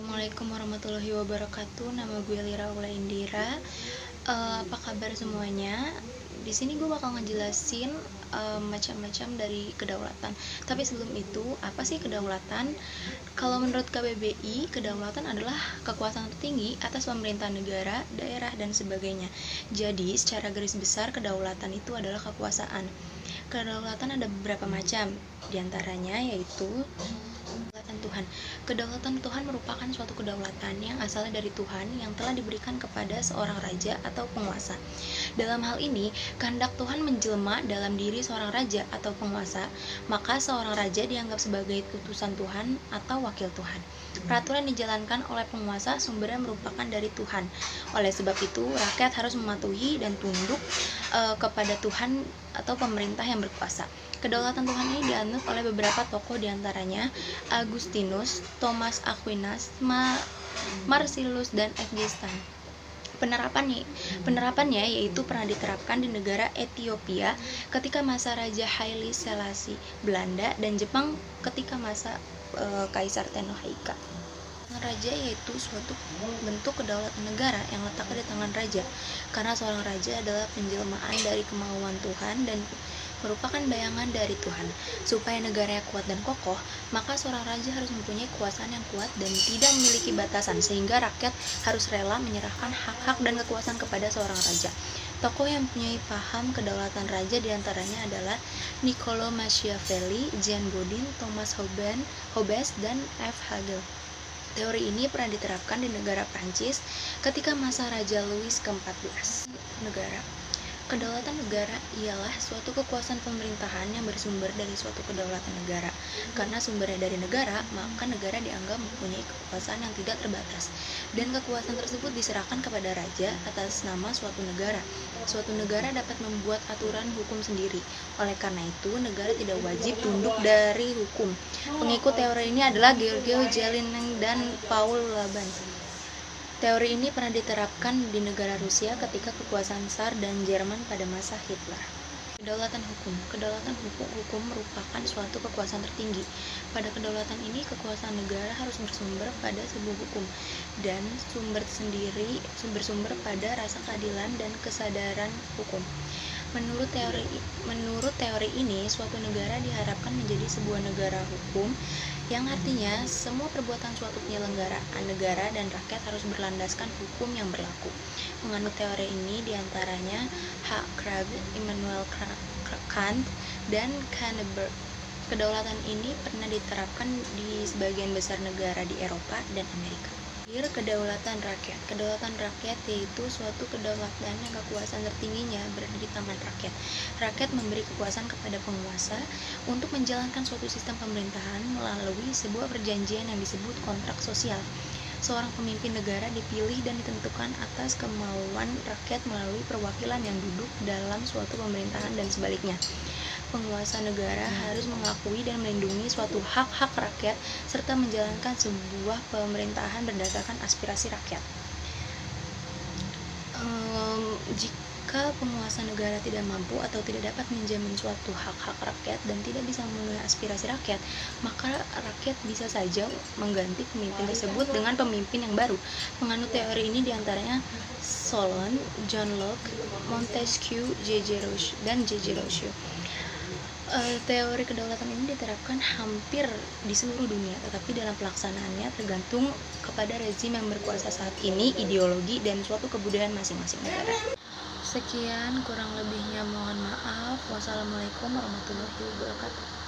Assalamualaikum warahmatullahi wabarakatuh. Nama gue Lira Aula Indira. Apa kabar semuanya? Di sini gue bakal ngejelasin macam-macam dari kedaulatan. Tapi sebelum itu, apa sih kedaulatan? Kalau menurut KBBI, kedaulatan adalah kekuasaan tertinggi atas pemerintahan negara, daerah, dan sebagainya. Jadi, secara garis besar, kedaulatan itu adalah kekuasaan. Kedaulatan ada beberapa macam, diantaranya yaitu kedaulatan Tuhan. Kedaulatan Tuhan merupakan suatu kedaulatan yang asalnya dari Tuhan yang telah diberikan kepada seorang raja atau penguasa. Dalam hal ini, kehendak Tuhan menjelma dalam diri seorang raja atau penguasa, maka seorang raja dianggap sebagai utusan Tuhan atau wakil Tuhan. Peraturan dijalankan oleh penguasa sumbernya merupakan dari Tuhan. Oleh sebab itu, rakyat harus mematuhi dan tunduk kepada Tuhan atau pemerintah yang berkuasa. Kedaulatan Tuhan ini dianut oleh beberapa tokoh, diantaranya Agustinus, Thomas Aquinas, Marcellus, dan Augustine. Penerapannya yaitu pernah diterapkan di negara Ethiopia ketika masa Raja Haile Selassie Belanda dan Jepang ketika masa Kaisar Tenohika. Raja yaitu suatu bentuk kedaulatan negara yang letaknya di tangan raja, karena seorang raja adalah penjelmaan dari kemauan Tuhan dan merupakan bayangan dari Tuhan. Supaya negaranya kuat dan kokoh, maka seorang raja harus mempunyai kekuasaan yang kuat dan tidak memiliki batasan, sehingga rakyat harus rela menyerahkan hak-hak dan kekuasaan kepada seorang raja. Tokoh yang mempunyai paham kedaulatan raja diantaranya adalah Niccolo Machiavelli, Jean Bodin, Thomas Hobbes, dan F. Hegel. Teori ini pernah diterapkan di negara Prancis ketika masa Raja Louis ke-14. Kedaulatan negara ialah suatu kekuasaan pemerintahan yang bersumber dari suatu kedaulatan negara. Karena sumbernya dari negara, maka negara dianggap mempunyai kekuasaan yang tidak terbatas. Dan kekuasaan tersebut diserahkan kepada raja atas nama suatu negara. Suatu negara dapat membuat aturan hukum sendiri. Oleh karena itu, negara tidak wajib tunduk dari hukum. Pengikut teori ini adalah Giorgio Jelinek dan Paul Laban. Teori ini pernah diterapkan di negara Rusia ketika kekuasaan Tsar dan Jerman pada masa Hitler. Kedaulatan hukum. Kedaulatan hukum merupakan suatu kekuasaan tertinggi. Pada kedaulatan ini, kekuasaan negara harus bersumber pada sebuah hukum dan bersumber pada rasa keadilan dan kesadaran hukum. Menurut teori ini, suatu negara diharapkan menjadi sebuah negara hukum, yang artinya semua perbuatan suatu penyelenggaraan negara dan rakyat harus berlandaskan hukum yang berlaku. Menganut teori ini diantaranya H. Crabbe, Immanuel Kant, dan Kahneberg. Kedaulatan ini pernah diterapkan di sebagian besar negara di Eropa dan Amerika. Kedaulatan rakyat. Kedaulatan rakyat yaitu suatu kedaulatan yang kekuasaan tertingginya berada di tangan rakyat. Rakyat memberi kekuasaan kepada penguasa untuk menjalankan suatu sistem pemerintahan melalui sebuah perjanjian yang disebut kontrak sosial. Seorang pemimpin negara dipilih dan ditentukan atas kemauan rakyat melalui perwakilan yang duduk dalam suatu pemerintahan dan sebaliknya. Penguasa negara harus mengakui dan melindungi suatu hak-hak rakyat serta menjalankan sebuah pemerintahan berdasarkan aspirasi rakyat. Jika penguasa negara tidak mampu atau tidak dapat menjamin suatu hak-hak rakyat dan tidak bisa memenuhi aspirasi rakyat, maka rakyat bisa saja mengganti pemimpin tersebut dengan pemimpin yang baru. Menganut teori ini diantaranya Solon, John Locke, Montesquieu, dan J.J. Rousseau. Teori kedaulatan ini diterapkan hampir di seluruh dunia, tetapi dalam pelaksanaannya tergantung kepada rezim yang berkuasa saat ini, ideologi, dan suatu kebudayaan masing-masing negara. Sekian, kurang lebihnya mohon maaf. Wassalamualaikum warahmatullahi wabarakatuh.